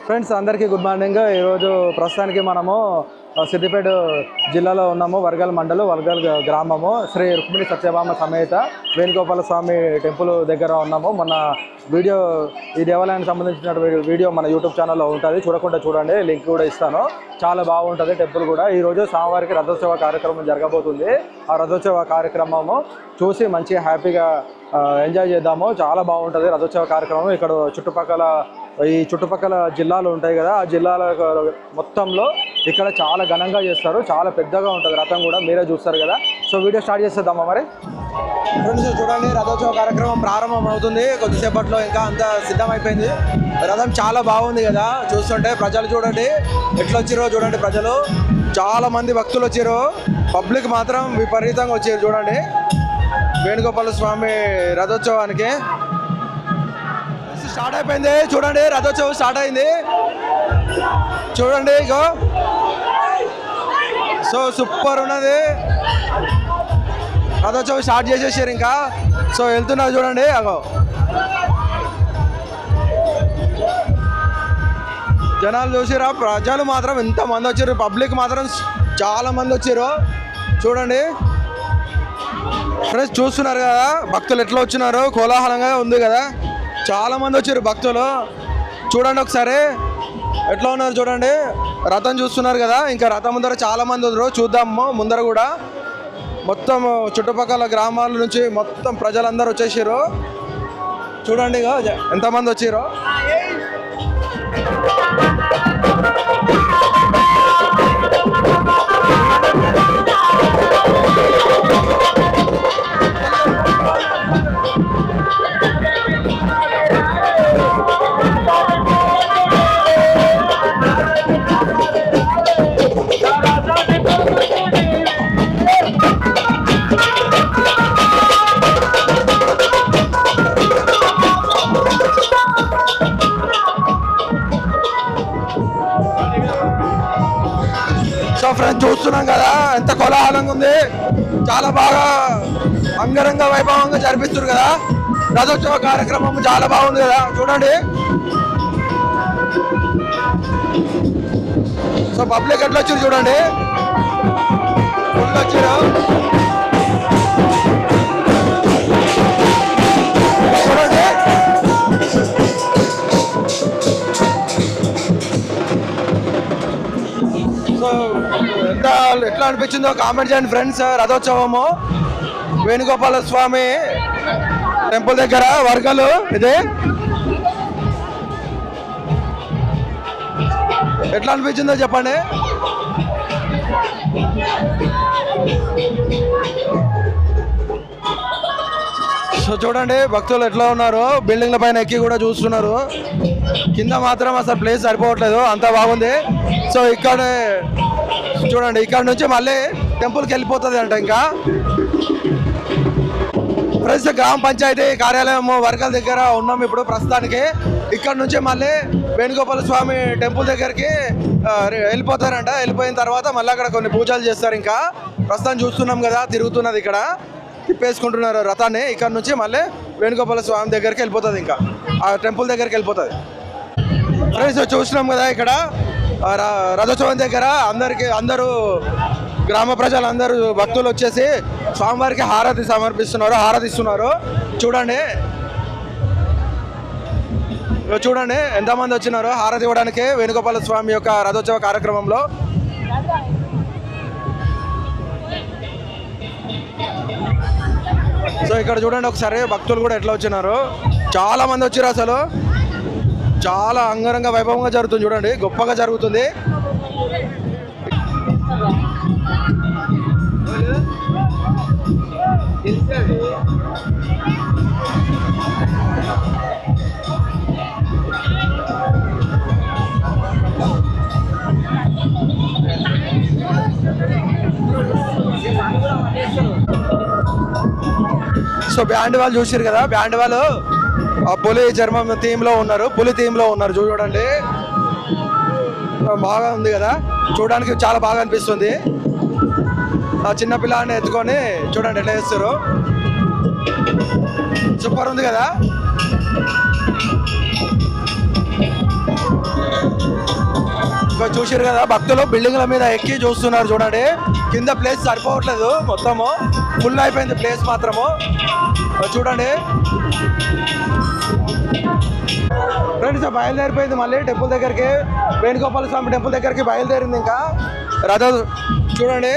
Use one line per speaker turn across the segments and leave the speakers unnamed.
Friends అందరికీ good morning. ఈరోజు ప్రస్తుతానికి మనము సిద్దిపేట జిల్లాలో ఉన్నాము. వర్గల్ మండలం వర్గల్ గ్రామము శ్రీ రుక్మిణి సత్యభామ సమేత వేణుగోపాల స్వామి టెంపుల్ దగ్గర ఉన్నాము. మొన్న వీడియో ఈ దేవాలయానికి సంబంధించిన వీడియో మన యూట్యూబ్ ఛానల్లో ఉంటుంది, చూడకుండా చూడండి, లింక్ కూడా ఇస్తాను. చాలా బాగుంటుంది టెంపుల్ కూడా. ఈరోజు స్వామివారికి రథోత్సవ కార్యక్రమం జరగబోతుంది. ఆ రథోత్సవ కార్యక్రమము చూసి మంచిగా హ్యాపీగా ఎంజాయ్ చేద్దాము. చాలా బాగుంటుంది రథోత్సవ కార్యక్రమం. ఇక్కడ చుట్టుపక్కల జిల్లాలు ఉంటాయి కదా, ఆ జిల్లాల మొత్తంలో ఇక్కడ చాలా ఘనంగా చేస్తారు. చాలా పెద్దగా ఉంటుంది రథం కూడా, మీరే చూస్తారు కదా. సో వీడియో స్టార్ట్ చేసేద్దామా మరి. ఫ్రెండ్స్ చూడండి, రథోత్సవ కార్యక్రమం ప్రారంభం అవుతుంది కొద్దిసేపట్లో. ఇంకా అంతా సిద్ధమైపోయింది. రథం చాలా బాగుంది కదా చూస్తుంటే. ప్రజలు చూడండి ఎట్లా వచ్చిరో చూడండి. ప్రజలు చాలా మంది భక్తులు వచ్చారు. పబ్లిక్ మాత్రం విపరీతంగా వచ్చారు చూడండి వేణుగోపాల స్వామి రథోత్సవానికి. స్టార్ట్ అయిపోయింది చూడండి, రథోత్సవం స్టార్ట్ అయింది చూడండి. ఇగో సో సూపర్ ఉన్నది. రథోత్సవం స్టార్ట్ చేసేసారు ఇంకా. సో వెళ్తున్నారు చూడండి. అగో జనాలు చూసిరా, ప్రజలు మాత్రం ఎంతమంది వచ్చారు. పబ్లిక్ మాత్రం చాలా మంది వచ్చారు చూడండి. ఫ్రెండ్స్ చూస్తున్నారు కదా భక్తులు ఎట్లా వచ్చినారు, కోలాహలంగా ఉంది కదా. చాలా మంది వచ్చారు భక్తులు చూడండి. ఒకసారి ఎట్లా ఉన్నారు చూడండి. రథం చూస్తున్నారు కదా. ఇంకా రథం ముందర చాలా మంది ఉన్నారు, చూద్దాము ముందర కూడా. మొత్తం చుట్టుపక్కల గ్రామాల నుంచి మొత్తం ప్రజలందరూ వచ్చేసారు చూడండి. ఎంతమంది వచ్చారో. సో ఫ్రెండ్స్ చూస్తున్నాం కదా ఎంత కోలాహలంగా ఉంది. చాలా బాగా అంగరంగ వైభవంగా జరిపిస్తారు కదా రథోత్సవ కార్యక్రమం. చాలా బాగుంది కదా చూడండి. సో పబ్లిక్ ఎట్లా వచ్చారు చూడండి, ఫుల్ వచ్చారు చూడండి. సో ఎట్లా అనిపించిందో కామెంట్ చేయండి ఫ్రెండ్స్. రథోత్సవము వేణుగోపాల స్వామి టెంపుల్ దగ్గర వర్గలు ఇది ఎట్లా అనిపించిందో చెప్పండి. సో చూడండి భక్తులు ఎట్లా ఉన్నారు. బిల్డింగ్ల పైన ఎక్కి కూడా చూస్తున్నారు. కింద మాత్రం అసలు ప్లేస్ సరిపోవట్లేదు, అంత బాగుంది. సో ఇక్కడ చూడండి, ఇక్కడ నుంచి మళ్ళీ టెంపుల్కి వెళ్ళిపోతుంది అంట. ఇంకా ఫ్రెండ్స్ గ్రామ పంచాయతీ కార్యాలయం వర్గల దగ్గర ఉన్నాం ఇప్పుడు ప్రస్తుతానికి. ఇక్కడ నుంచి మళ్ళీ వేణుగోపాల స్వామి టెంపుల్ దగ్గరికి వెళ్ళిపోతారంట. వెళ్ళిపోయిన తర్వాత మళ్ళీ అక్కడ కొన్ని పూజలు చేస్తారు. ఇంకా ప్రస్తుతం చూస్తున్నాం కదా తిరుగుతున్నది, ఇక్కడ తిప్పేసుకుంటున్నారు రథాన్ని. ఇక్కడ నుంచి మళ్ళీ వేణుగోపాల స్వామి దగ్గరికి వెళ్ళిపోతుంది, ఇంకా ఆ టెంపుల్ దగ్గరికి వెళ్ళిపోతుంది. ఫ్రెండ్స్ చూస్తున్నాం కదా ఇక్కడ రథోత్సవం దగ్గర అందరూ గ్రామ ప్రజలందరూ భక్తులు వచ్చేసి స్వామివారికి హారతి సమర్పిస్తున్నారు, హారతిస్తున్నారు చూడండి. చూడండి ఎంతమంది వచ్చినారో హారతి ఇవ్వడానికి వేణుగోపాల స్వామి యొక్క రథోత్సవ కార్యక్రమంలో. సో ఇక్కడ చూడండి ఒకసారి భక్తులు కూడా ఎట్లా వచ్చినారు. చాలా మంది వచ్చారు. అసలు చాలా అంగరంగ వైభవంగా జరుగుతుంది చూడండి, గొప్పగా జరుగుతుంది. సో బ్యాండ్ వాళ్ళు చూసారు కదా, బ్యాండ్ వాళ్ళు పులి చర్మం థీమ్లో ఉన్నారు, పులి థీమ్లో ఉన్నారు చూడండి. బాగా ఉంది కదా, చూడడానికి చాలా బాగా అనిపిస్తుంది. ఆ చిన్న పిల్లాన్ని ఎత్తుకొని చూడండి ఎట్లా చేస్తారు, సూపర్ ఉంది కదా. ఇక్కడ చూసారు కదా భక్తులు బిల్డింగ్ల మీద ఎక్కి చూస్తున్నారు చూడండి. కింద ప్లేస్ సరిపోవట్లేదు, మొత్తము ఫుల్ అయిపోయింది ప్లేస్ మాత్రము. చూడండి ఫ్రెండ్స్, బయలుదేరిపోయింది మళ్ళీ టెంపుల్ దగ్గరికి, వేణుగోపాల స్వామి టెంపుల్ దగ్గరికి బయలుదేరింది. ఇంకా రథం చూడండి.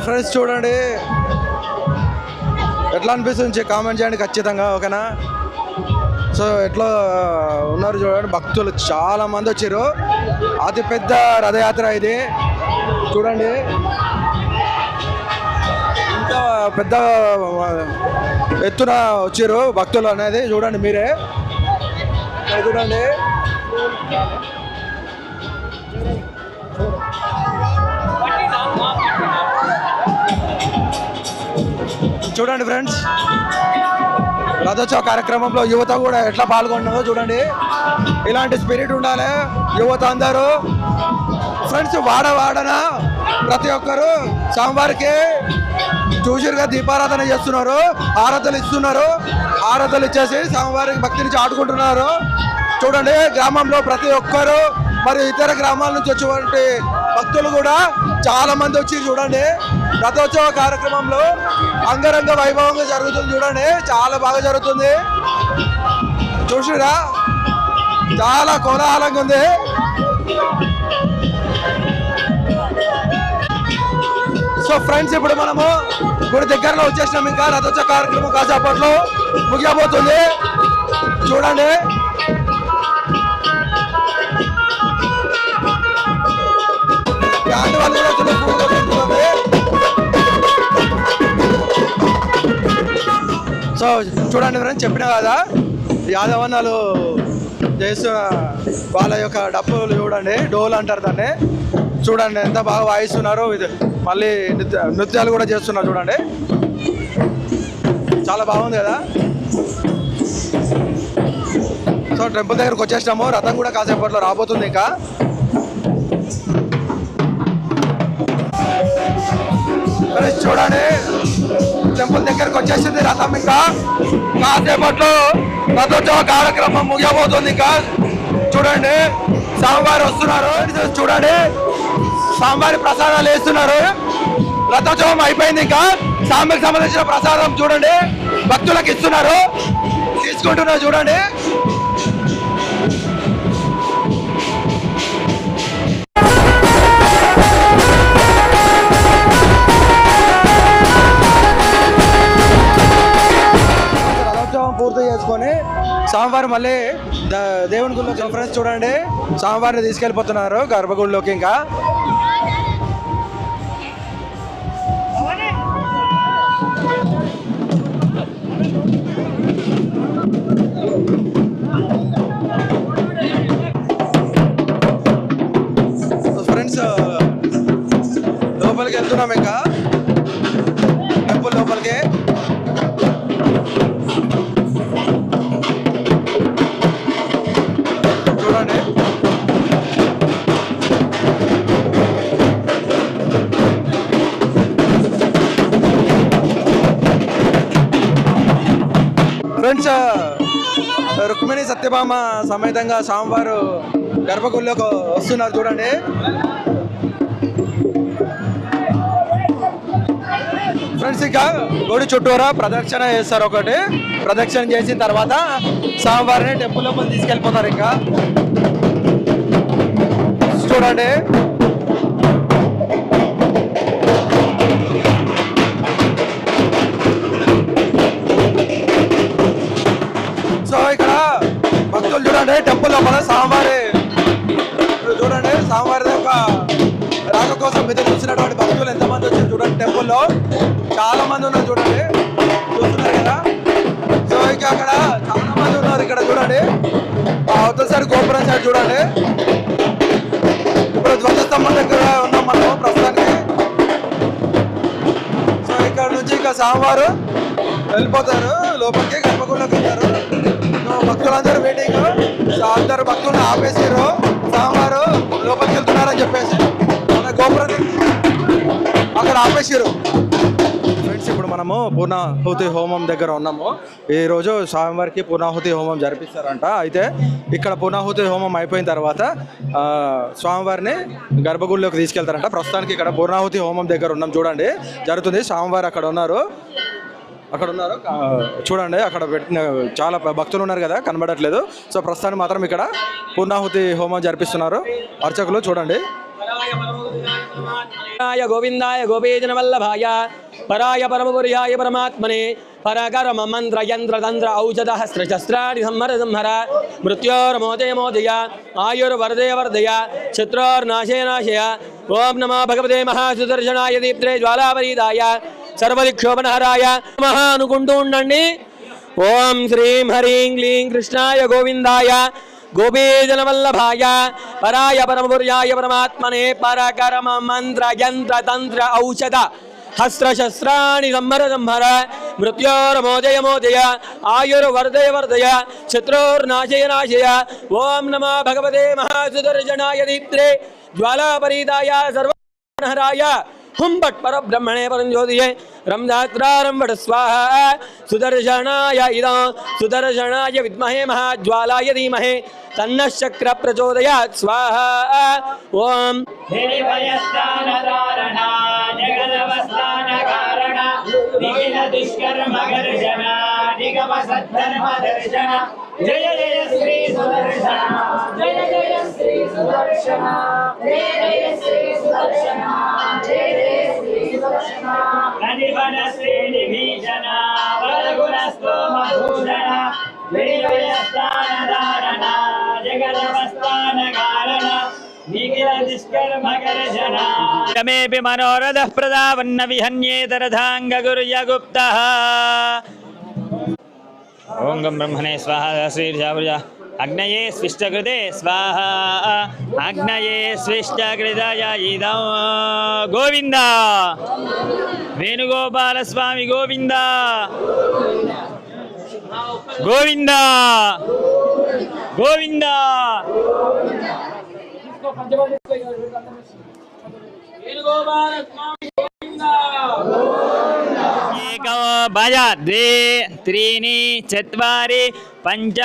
ఫ్రెండ్స్ చూడండి ఎట్లా అనిపిస్తుంది కామెంట్ చేయండి ఖచ్చితంగా, ఓకేనా? సో ఎట్లా ఉన్నారు చూడండి, భక్తులు చాలా మంది వచ్చారు. అతి పెద్ద రథయాత్ర ఇది చూడండి. ఇంత పెద్ద ఎత్తున వచ్చారు భక్తులు అనేది చూడండి మీరే. చూడండి చూడండి ఫ్రెండ్స్, రథోత్సవ కార్యక్రమంలో యువత కూడా ఎట్లా పాల్గొన్నదో చూడండి. ఇలాంటి స్పిరిట్ ఉండాలి యువత అందరూ. ఫ్రెండ్స్ వాడన ప్రతి ఒక్కరు స్వామివారికి చూసిరుగా దీపారాధన చేస్తున్నారు, ఆరాధనలు ఇస్తున్నారు. ఆరాధనలు ఇచ్చేసి స్వామివారికి భక్తి నుంచి ఆడుకుంటున్నారు. చూడండి గ్రామంలో ప్రతి ఒక్కరు మరియు ఇతర గ్రామాల నుంచి వచ్చేటువంటి భక్తులు కూడా చాలా మంది వచ్చి చూడండి. రథోత్సవ కార్యక్రమంలో అంగరంగ వైభవంగా జరుగుతుంది చూడండి, చాలా బాగా జరుగుతుంది. చూసిరా చాలా కోలాహలంగా ఉంది. సో ఫ్రెండ్స్, ఇప్పుడు మనము గుడి దగ్గరలో వచ్చేసినాం. ఇంకా రథోత్సవ కార్యక్రమం కాసేపట్లో ముగియబోతుంది చూడండి. సో చూడండి ఫ్రెండ్స్, చెప్పినా కదా యాదవన్నాలు చేస్తున్న వాళ్ళ యొక్క డప్పులు చూడండి, డోల్ అంటారు దాన్ని. చూడండి ఎంత బాగా వాయిస్తున్నారు. ఇది మళ్ళీ నృత్యాలు కూడా చేస్తున్నారు చూడండి, చాలా బాగుంది కదా. సో టెంపుల్ దగ్గరకు వచ్చేసినాము, రథం కూడా కాసేపట్లో రాబోతుంది. ఇంకా చూడండి టెంపుల్ దగ్గరకు వచ్చేసింది రథం. ఇంకా కాసేపట్లో రథోత్సవ కార్యక్రమం ముగియబోతుంది. ఇంకా చూడండి స్వామివారు వస్తున్నారు. చూడండి స్వామివారి ప్రసాదాలు వేస్తున్నారు. రథోత్సవం అయిపోయింది. ఇంకా స్వామికి సంబంధించిన ప్రసాదం చూడండి భక్తులకు ఇస్తున్నారు, తీసుకుంటున్నారు చూడండి. పూర్తి చేసుకొని స్వామివారు మళ్ళీ దేవుని గుడిలో ఫ్రెండ్స్ చూడండి స్వామివారిని తీసుకెళ్ళిపోతున్నారు గర్భగుడిలోకి. ఇంకా ఫ్రెండ్స్ లోపలికి వెళ్తున్నాం. ఇంకా టెంపుల్ లోపలికి చూడండి. ఫ్రెండ్స్, రుక్మిణి సత్యభామ సమేతంగా స్వామివారు గర్భగుడిలోకి వస్తున్నారు చూడండి. ఫ్రెండ్స్, ఇంకా గుడి చుట్టూరా ప్రదక్షిణ చేస్తారు. ఒకటి ప్రదక్షిణ చేసిన తర్వాత స్వామివారిని టెంపుల్ లోపల తీసుకెళ్ళిపోతారు. ఇంకా చూడండి సో ఇక్కడ భక్తులు చూడండి టెంపుల్ లోపల స్వామివారి చూడండి స్వామివారి యొక్క రాక కోసం ఎదురు చూసినటువంటి భక్తులు ఎంతమంది వచ్చారు చూడండి. టెంపుల్లో చాలా మంది ఉన్నారు చూడండి, చూస్తున్నారు కదా. సో ఇంకా అక్కడ చాలా మంది ఉన్నారు. ఇక్కడ చూడండి అవతల సైడ్ గోపురం సైడ్ చూడండి. ఇప్పుడు ధ్వజస్తంభం దగ్గర ఉన్నాం మనం ప్రస్తుతానికి. సో ఇక్కడ నుంచి ఇంకా స్వామివారు వెళ్ళిపోతారు లోపలికి, గర్భగుడిలోకి వెళ్తారు. భక్తులందరూ వెయిటింగ్, అందరు భక్తులను ఆపేసారు. స్వామివారు లోపలికి వెళ్తున్నారని చెప్పేసి మన గోపురం అక్కడ ఆపేసారు. ఫ్రెండ్స్ ఇప్పుడు మనము పూర్ణాహుతి హోమం దగ్గర ఉన్నాము. ఈరోజు స్వామివారికి పూర్ణాహుతి హోమం జరిపిస్తారంట. అయితే ఇక్కడ పూర్ణాహుతి హోమం అయిపోయిన తర్వాత స్వామివారిని గర్భగుడిలోకి తీసుకెళ్తారంట. ప్రస్తుతానికి ఇక్కడ పూర్ణాహుతి హోమం దగ్గర ఉన్నాం, చూడండి జరుగుతుంది. స్వామివారు అక్కడ ఉన్నారు చూడండి. అక్కడ పెట్టిన చాలా భక్తులు ఉన్నారు కదా, కనబడట్లేదు. సో ప్రస్తుతానికి మాత్రం ఇక్కడ పూర్ణాహుతి హోమం జరిపిస్తున్నారు అర్చకులు, చూడండి.
గోవిందాయ గోపీజన వల్లభాయ పరాయ పరమపుర్యాయ పరమాత్మనే పరకర్మ మంత్ర యంత్ర తంత్ర ఔషధ శస్త్రాణి సంహర సంహర మృత్యోర్మోదయ మోదయ ఆయుర్వర్ధయ వర్ధయ శత్రోర్నాశయ నాశయ. ఓం నమో భగవతే మహాసుదర్శనాయ దీప్త్రే జ్వాలాపరీదాయ సర్వదిక్షోభనహరాయ నమః అనుకుంటూ ఉండండి. ఓం శ్రీం హ్రీం క్లీం కృష్ణాయ గోవిందాయ గోపీజన వల్లభాయ పరాయ పరమపుర్యాయ పరమాత్మనే పరకర్మ మంత్ర యంత్ర తంత్ర ఔషధ హస్త్రశస్త్రాణి సంహర సంహర మృత్యోర్మోదయ మోదయ ఆయుర్వర్ధయ వర్ధయ శత్రోర్నాశయ నాశయ. ఓం నమో భగవతే మహాసుదర్శనాయ దీప్త్రే జ్వాలాపరీదాయ సర్వహరాయ हुम भट पर ब्रह्मणे परंज्योतिये रमदात्रारं वट स्वाहा सुदर्शनाय इदं सुदर्शनाय विद्महे महाज्वालाय धीमहि तन्नः चक्र प्रचोदयात् स्वाहा. ओम
देवयस्तानधारणा जगदवस्थानकारणा निखिल दुष्कर्मघर्षणा निगमसद्धर्मदर्शना जय जय श्री सुदर्शना जय जय श्री सुदर्शना जय जय श्री सुदर्शना जय जय श्री सुदर्शना प्रतिफल श्रीनिभीषणा वरगुणस्तो मधुषणा देवयस्तानधारणा जगदवस्थानकारणा मेऽपि मनोरथः प्रदावन्न विहन्येतरथाङ्गगुर्यगुप्तः. ॐ गं ब्रह्मणे स्वाहा श्रीर्षावृजा अग्नये स्विष्टकृते स्वाहा अग्नये स्विष्टकृतय इदं गोविन्द वेणुगोपालस्वामी गोविन्द गोविन्द गोविन्द. एको भज द्वे त्रीणि चत्वारि पञ्च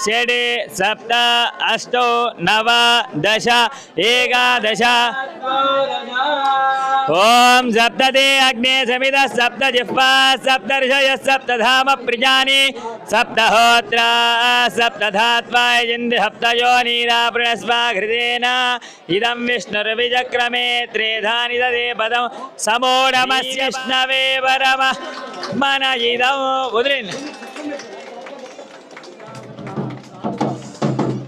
षड् सप्त अष्ट नव दश एकादश. ओम सप्तते अग्ने समित सप्त जिह्वा सप्त ऋषयः सप्त धाम प्रजानि सप्तहोत्र सप्तधात्वा यजन्ति सप्तयोनिरावृणस्वा घृतेन इदं विष्णुर्विचक्रमे त्रेधानि ददे पदं समो नमस्य विष्णवे परमः मन इदं उद्रिन्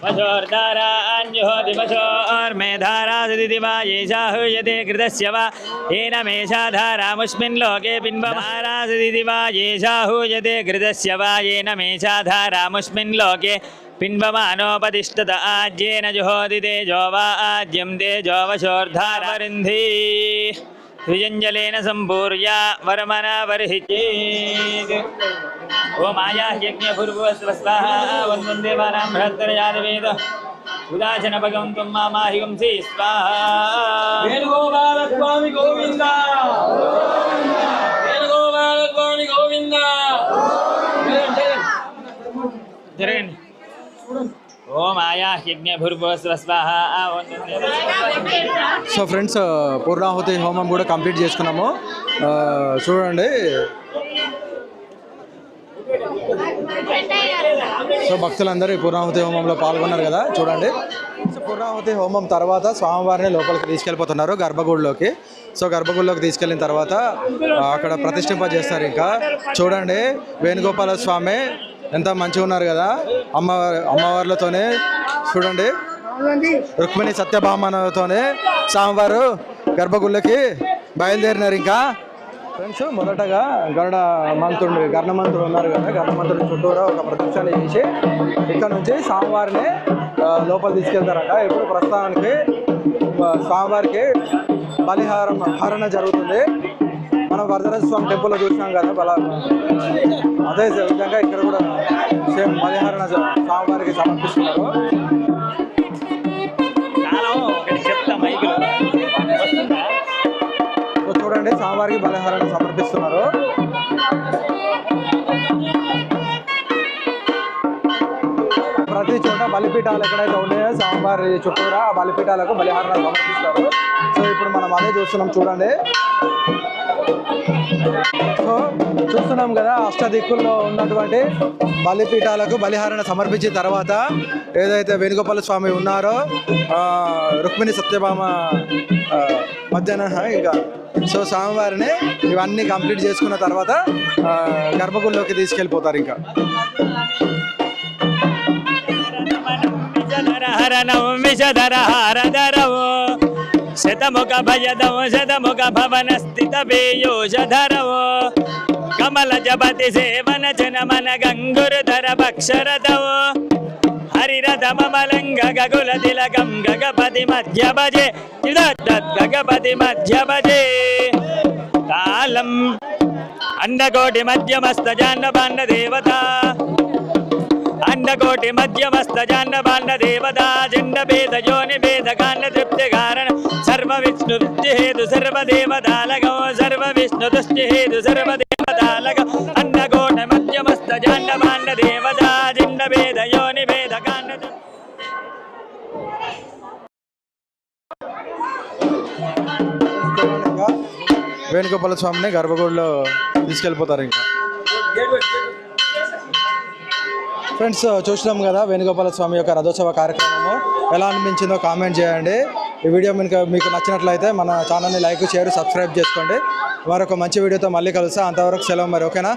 पशोर्धारा अन्योति पशोर्मेधारा सदिति वा येषा हूयते कृतस्य वा येन मेषा धारामुष्मिन् लोके पिन्वधारा सदिति वा येषा हूयते कृतस्य वा येन मेषा धारामुष्मिन् लोके पिन्वमानोपतिष्ठत आज्येन जुहोति तेजो वा आज्यं तेजो वशोर्धारवृन्धि द्विजञ्जलेन सम्पूर्य वरमना वर्हिचेत्. ओम आया यज्ञभूर्भुवस्वः वन्दे बृहत्तरजातवेद उदाचन भगवन्तं मामाहि वंशी स्वाहा.
वेणुगोपालस्वामी गोविंद वेणुगोपालस्वामी गोविंद.
ओम आया यज्ञभूर्भुवस्वः.
సో ఫ్రెండ్స్ పూర్ణాహుతి హోమం కూడా కంప్లీట్ చేసుకున్నాము, చూడండి. సో భక్తులందరూ ఈ పూర్ణాహుతి హోమంలో పాల్గొన్నారు కదా, చూడండి. సో పూర్ణాహుతి హోమం తర్వాత స్వామివారిని లోపలికి తీసుకెళ్ళిపోతున్నారు గర్భగుడిలోకి. సో గర్భగుడిలోకి తీసుకెళ్ళిన తర్వాత అక్కడ ప్రతిష్ఠింపజేస్తారు. ఇంకా చూడండి వేణుగోపాల స్వామి ఎంత మంచిగా ఉన్నారు కదా, అమ్మవార్లతోనే చూడండి. రుక్మిణి సత్యభామతోనే స్వామివారు గర్భగుడిలోకి బయలుదేరినారు. ఇంకా ఫ్రెండ్స్ మొదటగా గర్ణమంతుడు ఉన్నారు కదా, గర్ణమంతుడి చుట్టూరా ఒక ప్రదక్షిణ చేసి ఇక్కడ నుంచి స్వామివారిని లోపల తీసుకెళ్తారట. ఇప్పుడు ప్రస్తుతానికి స్వామివారికి బలిహారణ జరుగుతుంది. మనం వరదరాజ స్వామి టెంపుల్లో చూసినాం కదా, అదే విధంగా ఇక్కడ కూడా సేమ్ బలిహారణ స్వామివారికి సమర్పిస్తున్నారు. చూడండి స్వామివారికి బలిహారాన్ని సమర్పిస్తున్నారు. ప్రతి చోట బలిపీఠాలు ఎక్కడైతే ఉన్నాయో స్వామివారి చుట్టూరా ఆ బలిపీఠాలకు బలిహారాన్ని సమర్పిస్తారు. సో ఇప్పుడు మనం అదే చూస్తున్నాం చూడండి. సో చూస్తున్నాం కదా అష్టదిక్కుల్లో ఉన్నటువంటి బలిపీఠాలకు బలిహారాన్ని సమర్పించిన తర్వాత ఏదైతే వేణుగోపాల స్వామి ఉన్నారో రుక్మిణి సత్యభామ మధ్యాహ్నం ఇంకా సో స్వామివారిని ఇవన్నీ కంప్లీట్ చేసుకున్న తర్వాత గర్భగుడిలోకి తీసుకెళ్ళిపోతారు. ఇంకా
శతముఖ భయదము శతముఖ భవన స్థిత పేయోషధరవో కమల జపతి సేవన జనమన గంగురుధర భక్షరథవో హరిరథ మమలంగ గగుల తిలకం గగపతి మధ్య భజే గగపతి మధ్య భజే కాలం అండకోటి మధ్యమస్త జాండపాండ దేవత అండకోటి మధ్యమస్త జాండపాండ దేవత జండ భేద యోని భేద కాండ తృప్తి కారణ సర్వ విష్ణు వృత్తి హేతు సర్వదేవతాలగో సర్వ విష్ణు తుష్టి హేతు సర్వదేవతాలగ అండకోటి మధ్యమస్త జాండపాండ దేవత జండ భేద యోని భేద కాండ
వేణుగోపాల స్వామిని గర్భగుడిలో తీసుకెళ్ళిపోతారు. ఇంకా ఫ్రెండ్స్ చూసినాం కదా వేణుగోపాల స్వామి యొక్క రథోత్సవ కార్యక్రమము ఎలా అనిపించిందో కామెంట్ చేయండి. ఈ వీడియో మీకు నచ్చినట్లయితే మన ఛానల్ని లైక్ షేర్ సబ్స్క్రైబ్ చేసుకోండి. మరొక మంచి వీడియోతో మళ్ళీ కలుస్తా. అంతవరకు సెలవు మరి. ఓకేనా?